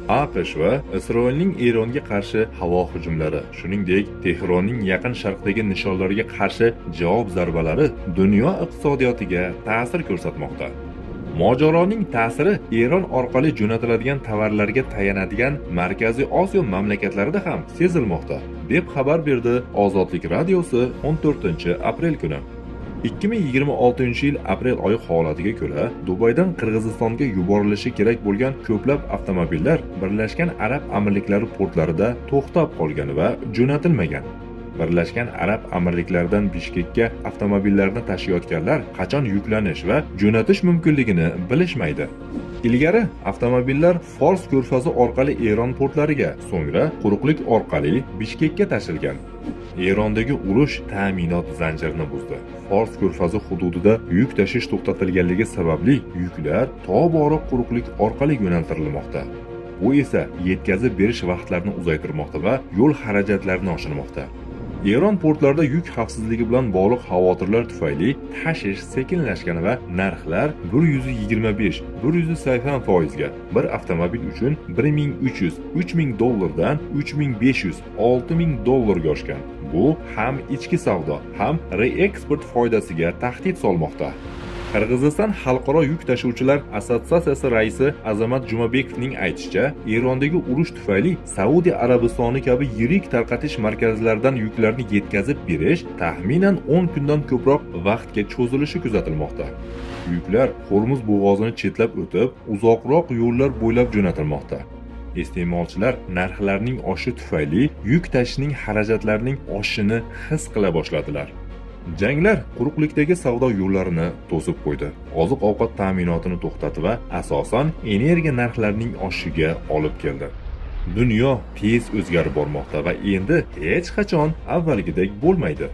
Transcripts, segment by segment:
AQSh va Isroilning Eronga qarshi havo hujumlari, shuningdek, Tehronning yaqin sharqdagi nishonlarga qarshi javob zarbalari dunyo iqtisodiyotiga ta'sir ko'rsatmoqda. Mojaroning ta'siri Eron orqali jo'natiladigan tovarlarga tayanadigan Markaziy Osiyo mamlakatlarida ham sezilmoqda, deb xabar berdi Ozodlik radiosi 14-aprel kuni. 2026-yil aprel oyi holatiga ko'ra, Dubaydan Qirg'izistonga yuborilishi kerak bo'lgan ko'plab avtomobillar Birlashgan Arab Amirliklari portlarida to'xtab qolgan va jo'natilmagan. Birlashgan Arab Amirliklaridan Bishkekka avtomobillarni tashiyotganlar qachon yuklanish va jo'natish mumkinligini bilishmaydi. Ilgari avtomobillar Fors ko'rfazi orqali Eron portlariga, so'ngra quruqlik orqali Bishkekka tashilgan. Erondagi urush ta'minot zanjirini buzdi. Fors ko'rfazi hududida yuk tashish to'xtatilganligi sababli yuklar tobora quruqlik orqali yo'naltirilmoqda. Bu esa yetkazib berish vaqtlarini uzaytirmoqda va yo'l xarajatlarini oshirmoqda. Eron portlarida yuk xavfsizligi bilan bog'liq xavotirlar tufayli tashish sekinlashgan va narxlar 125-180% ga, bir avtomobil uchun $1300-$3000 dan $3500-$6000 ga oshgan. Bu ham ichki savdo, ham reeksport foydasiga tahdid solmoqda. Qirg'iziston xalqaro yuk tashuvchilar assotsiatsiyasi raisi Azamat Jumabekovning aytishicha, Erondagi urush tufayli Saudiya Arabistoni kabi yirik tarqatish markazlaridan yuklarni yetkazib berish taxminan 10 kundan ko'proq vaqtga cho'zilishi kuzatilmoqda. Yuklar Hormuz bo'g'ozini chetlab o'tib, uzoqroq yo'llar bo'ylab jo'natilmoqda. Iste'molchilar narxlarning oshishi tufayli yuk tashishning xarajatlarining oshishini his qila boshladilar. Janglar quruqlikdagi savdo yo'llarini to'sib qo'ydi. Oziq-ovqat ta'minotini to'xtatdi va asosan energiya narxlarining oshishiga olib keldi. Dunyo tez o'zgarib bormoqda va endi hech qachon avvalgidek bo'lmaydi.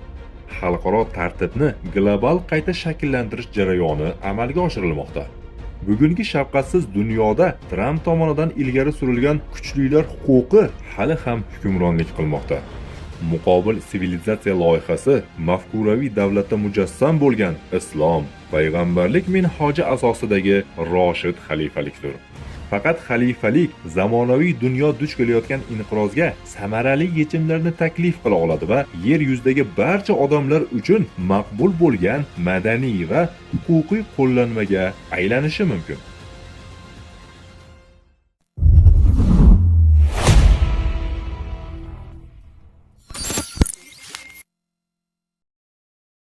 Xalqaro tartibni global qayta shakllantirish jarayoni amalga oshirilmoqda. Bugungi shafqatsiz dunyoda Tramp tomonidan ilgari surilgan kuchlilar huquqi hali ham hukmronlik qilmoqda. Muqobil sivilizatsiya loyihasi mafkuraviy davlatda mujassam bo'lgan islom, payg'ambarlik minhoji asosidagi roshid xalifalikdir. Faqat xalifalik zamonaviy dunyo duch kelayotgan inqirozga samarali yechimlarni taklif qila oladi va yer yuzidagi barcha odamlar uchun maqbul bo'lgan madaniy va huquqiy qo'llanmaga aylanishi mumkin.